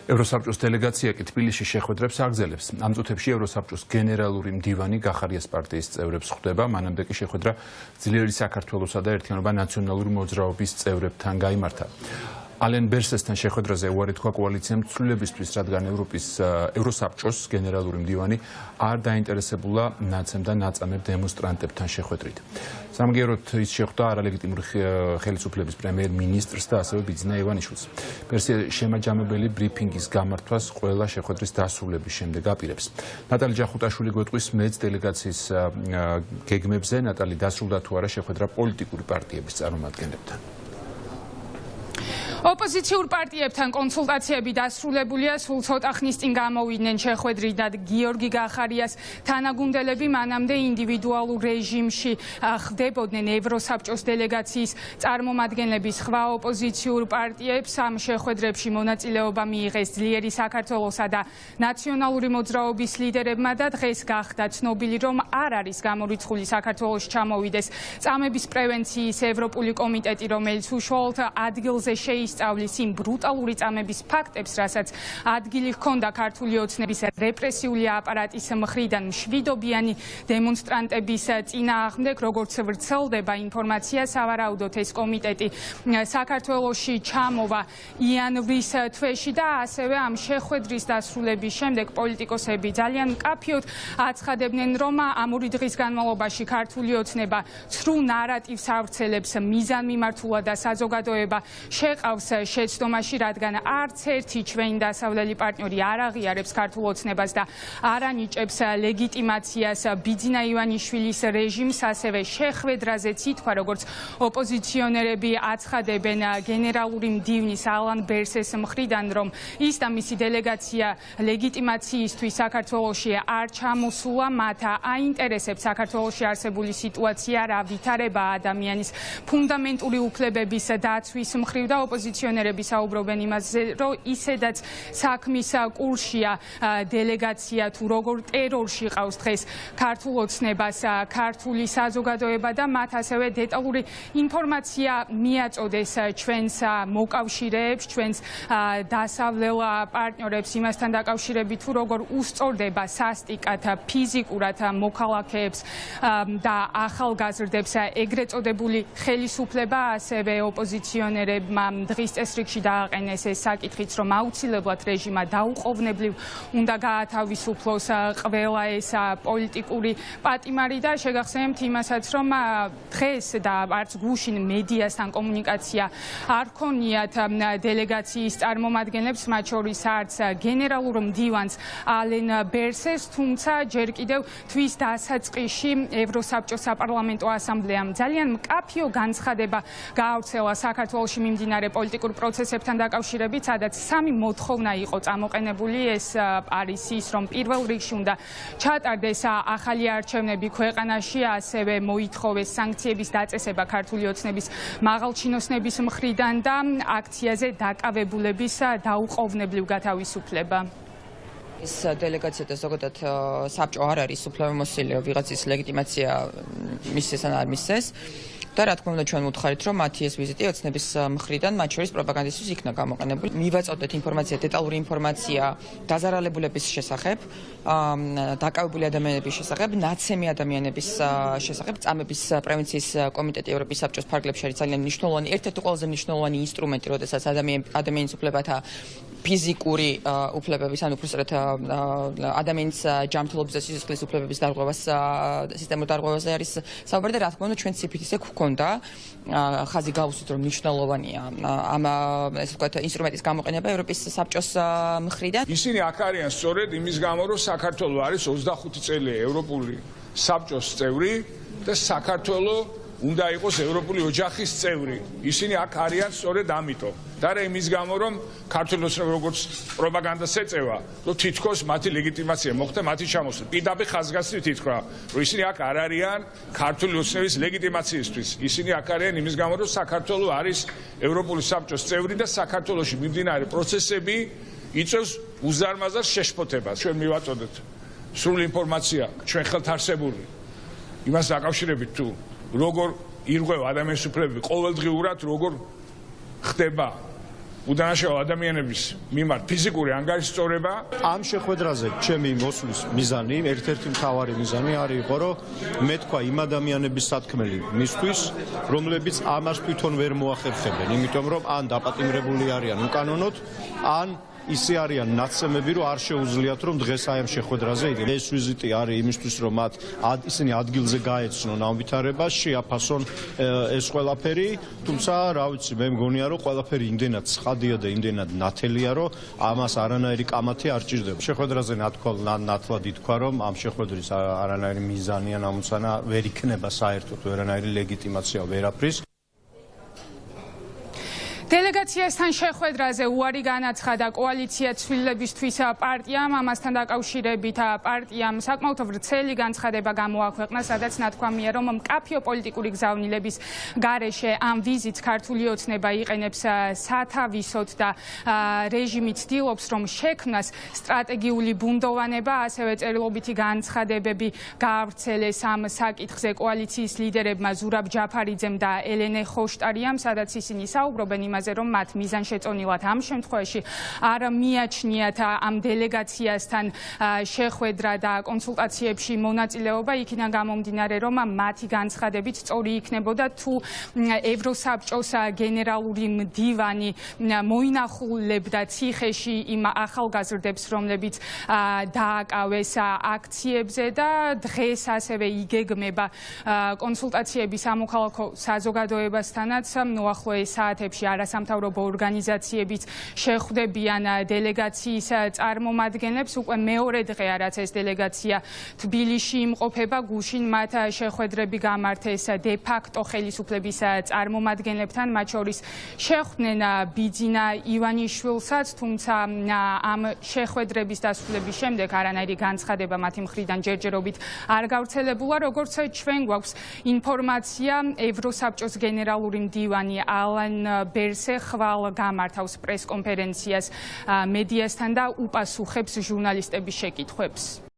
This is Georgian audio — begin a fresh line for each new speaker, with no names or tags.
ევროსაბჭოს დელეგაცია კი თბილისში შეხვედრებს აგრძელებს. ამ წუთებში ევროსაბჭოს გენერალური მდივანი გახარიას პარტიის წევრებს ხვდება. მანამდე კი შეხვედრა ძლიერი საქართველოსა და ერთიანობა ნაციონალური მოძრაობის წევრებთან გაიმართა. ალენ ბერსესთან შეხვედრაზე უარი თქვა კოალიციამ ცვლილებისთვის, რადგან ევროსაბჭოს გენერალური მდივანი არ დაინტერესებულა ნაცემ და ნაწამებ დემონსტრანტებთან შეხვედრით. სამგეროდ ის შეხვდა არალეგიტიმური ხელისუფლების პრემიერ-მინისტრს და ასევე ბიძინა ივანიშვილს. ბერსე შემაჯამებელი ბრიფინგის გამართვას ყველა შეხვედრის დასრულების შემდეგ აპირებს. ნატალი ჯახუტაშვილი გვეტყვის მეც დელეგაციის გეგმებზე. ნატალი, დასრულდა თუ არა შეხვედრა პოლიტიკური პარტიების წარმომადგენლებთან?
ოპოზიციურ პარტიებთან კონსულტაციები დასრულებულია. სულ ცოტა ხნის წინ გამოვიდნენ შეხვედრიდან გიორგი გახარიას თანაგუნდელები. მანამდე ინდივიდუალურ რეჟიმში ხდებოდნენ ევროსაბჭოს დელეგაციის წარმომადგენლები. სხვა ოპოზიციურ პარტიებს ამ შეხვედრებში მონაწილეობა მიიღეს ძლიერი საქართველოსა და ნაციონალური მოძრაობის ლიდერებმა და დღეს გახდა ცნობილი, რომ არ არის გამორიცხული საქართველოში ჩამოვიდეს წამების პრევენციის ევროპული კომიტეტი, რომელიც უშუალოდ ადგილზე შეისწავლის იმ ბრუტალური წამების ფაქტებს, რასაც ადგილი ჰქონდა ქართული ოცნების რეპრესიული აპარატის მხრიდან მშვიდობიანი დემონსტრანტების წინააღმდეგ. როგორც ვრცელდება ინფორმაცია, სავარაუდოდ ეს კომიტეტი საქართველოში ჩამოვა იანვრის თვეში და ასევე ამ შეხვედრის დასრულების შემდეგ პოლიტიკოსები ძალიან მკაფიოდ აცხადებდნენ, რომ ამ ორი დღის განმავლობაში ქართული ოცნება ცრუ ნარატივს ავრცელებს მიზანმიმართულად და საზოგადოება შეყავს შეცდომაში, რადგან არც ერთი ჩვენი დასავლელი პარტნიორი არ აღიარებს ქართულ ოცნებას და არ ანიჭებს ლეგიტიმაციას ბიძინა ივანიშვილის რეჟიმს. ასევე შეხვედრაზეც ითქვა, როგორც ოპოზიციონერები აცხადებენ გენერალური მდივნის ალენ ბერსეს მხრიდან, რომ ის და მისი დელეგაცია ლეგიტიმაციისთვის საქართველოში არ ჩამოსულა. მათ აინტერესებს საქართველოში არსებული სიტუაცია, რა ვითარება ადამიანის ფუნდამენტური უფლებების დაცვის მხრივ და ოპოზიციონერები საუბრობენ იმაზე, რომ ისედაც საქმის კურსია დელეგაცია თუ როგორ ტერორში ყავს დღეს ქართულ ოცნებას ქართული საზოგადოება და მათ ასევე დეტალური ინფორმაცია მიაწოდეს ჩვენს მოკავშირეებს, ჩვენს დასავლელ პარტნიორებს იმასთან დაკავშირებით, თუ როგორ უსწორდება სასტიკად ფიზიკურად მოქალაქეებს და ახალგაზრდებს ეგრეთ წოდებული ხელისუფლება. ასევე ოპოზიციონერებმა დღის წესრიგში დააყენეს ეს საკითხიც, რომ აუცილებლად რეჟიმა დაუყოვნებლივ უნდა გაათავისუფლოს ყველა ეს პოლიტიკური პატიმარი და შეგახსენებთ იმასაც, რომ დღეს და არც გუშინ მედიასთან კომუნიკაცია არ ქონიათ დელეგაციის წარმომადგენლებს, მათ შორის არც გენერალურ მდივანს ალენ ბერსეს, თუმცა ჯერ კიდევ თვის დასაწყისში ევროსაბჭოს საპარლამენტო ასამბლეამ ძალიან მკაფიო განცხადება გაავრცელა საქართველოში მიმდინარე პოლიტიკურ პროცესებთან დაკავშირებით, სადაც სამი მოთხოვნა იყო წამოყენებული. ეს არის ის, რომ პირველ რიგში უნდა ჩატარდეს ახალი არჩევნები ქვეყანაში, ასევე მოითხოვეს სანქციების დაწესება ქართული ოცნების მაღალჩინოსნების მხრიდან და აქციაზე დაკავებულების დაუყოვნებლივ გათავისუფლება.
ეს დელეგაცია და ზოგადად საბჭო არ არის უფლებამოსილი ვიღაცის ლეგიტიმაცია მისცეს ან არ მისცეს. და რა თქმა უნდა ჩვენ ვუთხარით, რომ მათი ეს ვიზიტი ოცნების მხრიდან მათ შორის პროპაგანდისთვის იქნა გამოყენებული. მივაწოდეთ ინფორმაცია, დეტალური ინფორმაცია დაზარალებულების შესახებ, დაკავებული ადამიანების შესახებ, ნაცემი ადამიანების შესახებ. წამების პრევენციის კომიტეტი ევროპის საბჭოს ფარგლებში არის ძალიან მნიშვნელოვანი, ერთ-ერთი ყველაზე მნიშვნელოვანი ინსტრუმენტი, როდესაც ადამიანის უფლებათა ფიზიკური უფლებების, ან უბრალოდ ადამიანის ჯანმრთელობის და სიცოცხლის უფლებების დარღვევას, სისტემურ დარღვევაზე არის საუბარი და რა თქმა უნდა ჩვენ ციფრით ისე გვქონდა ხაზი გავუსვით, რომ მნიშვნელოვანია ამ ესე ვთქვათ ინსტრუმენტის გამოყენება ევროპის საბჭოს მხრიდან.
ისინი აქ არიან სწორედ იმის გამო, რომ საქართველო არის 25 წელი ევროპული საბჭოს წევრი და საქართველო უნდა იყოს ევროპული ოჯახის წევრი. ისინი აქ არიან სწორედ ამიტომ. და არა იმის გამო, რომ ქართული ოცნება როგორც პროპაგანდას ეწევა, რომ თითქოს მათი ლეგიტიმაცია მოხდა მათი ჩამოსვლა. პირდაპირ ხაზგასმით ითქვა, რომ ისინი აქ არ არიან ქართული ოცნების ლეგიტიმაციისთვის. ისინი აქ არიან იმის გამო, რომ საქართველო არის ევროპული საბჭოს წევრი და საქართველოში მიმდინარე პროცესები იწვევს უზარმაზარ შეშფოთებას. ჩვენ მივაწოდეთ სრული ინფორმაცია ჩვენ ხელთ არსებული იმას დაკავშირებით თუ როგორ ირღვევა ადამიანის უფლებები ყოველდღიურად, როგორ ხდება უდანაშაულო ადამიანების მიმართ ფიზიკური ანგარიშწორება.
ამ შეხვედრაზე ჩემი მოსვლის მიზანი, ერთ-ერთი მთავარი მიზანი არის იყო, რომ მე თქვა იმ ადამიანების სათქმელი მისთვის, რომლებიც ამას თვითონ ვერ მოახერხებენ, იმიტომ რომ ან დაპატიმრებული არიან უკანონოდ, ან ისე არიან ნაცემები, რომ არ შეუძლიათ რომ დღეს აი ამ შეხვედრაზე იყვნენ. ეს ვიზიტი არის იმისთვის, რომ მათ ისინი ადგილზე გაეცნონ ამ ვითარებას, შეაფასონ ეს ყველაფერი, თუმცა რა ვიცი, მე მგონია, რომ ყველაფერი იმდენად ცხადია და იმდენად ნათელია, რომ ამას არანაირი კამათი არ ჭირდება. შეხვედრაზე ნათლად ითქვა, რომ ამ შეხვედრის არანაირი მიზანი ან ამოცანა ვერ იქნება საერთოდ, ვერანაირი ლეგიტიმაცია ვერაფრის.
დელეგაციასთან შეხვედრაზე უარი განაცხადა კოალიცია ცვლილებისთვის პარტიამ, ამასთან დაკავშირებით პარტიამ საკმაოდ ვრცელი განცხადება გამოაქვეყნა, სადაც ნათქვამია, რომ მკაფიო პოლიტიკური გზავნილების გარეშე ამ ვიზიტს ქართული ოცნება იყენებს სათავისოდ და რეჟიმი ცდილობს, რომ შექმნას სტრატეგიული ბუნდოვანება, ასევე წერილობითი განცხადებები გაავრცელეს ამ საკითხზე კოალიციის ლიდერებმა ზურაბ ჯაფარიძემ და ელენე ხოშტარიამ, სადაც ისინი საუბრობენ იმაზე, რომ მათ მიზანშეწონილად ამ შემთხვევაში არ მიაჩნიათ ამ დელეგაციასთან შეხვედრა და კონსულტაციებში მონაწილეობა, იქიდან გამომდინარე, რომ მათი განცხადებით სწორი იქნებოდა თუ ევროსაბჭოს გენერალური მდივანი მოინახულებდა ციხეში იმ ახალგაზრდებს, რომლებიც დააკავეს აქციებზე და დღეს ასევე იგეგმება კონსულტაციები სამოქალაქო საზოგადოებასთანაც უახლოეს საათებში არასამთავრობო ორგანიზაციებიც შეხვდებიან დელეგაციის წარმომადგენლებს. უკვე მეორე დღეა, რაც ეს დელეგაცია თბილისში იმყოფება, გუშინ მათ შეხვედრები გამართეს დე-ფაქტო ხელისუფლების წარმომადგენლებთან, მათ შორის შეხვდნენ ბიძინა ივანიშვილსაც, თუმცა ამ შეხვედრების დასრულების შემდეგ არანაირი განცხადება მათი მხრიდან ჯერჯერობით არ გავრცელებულა. როგორც ჩვენ გვაქვს ინფორმაცია, ევროსაბჭოს გენერალური მდივანი ალან ბერსე ხვალ გამართავს პრესკონფერენციას მედიასთან და უპასუხებს ჟურნალისტების შეკითხვებს.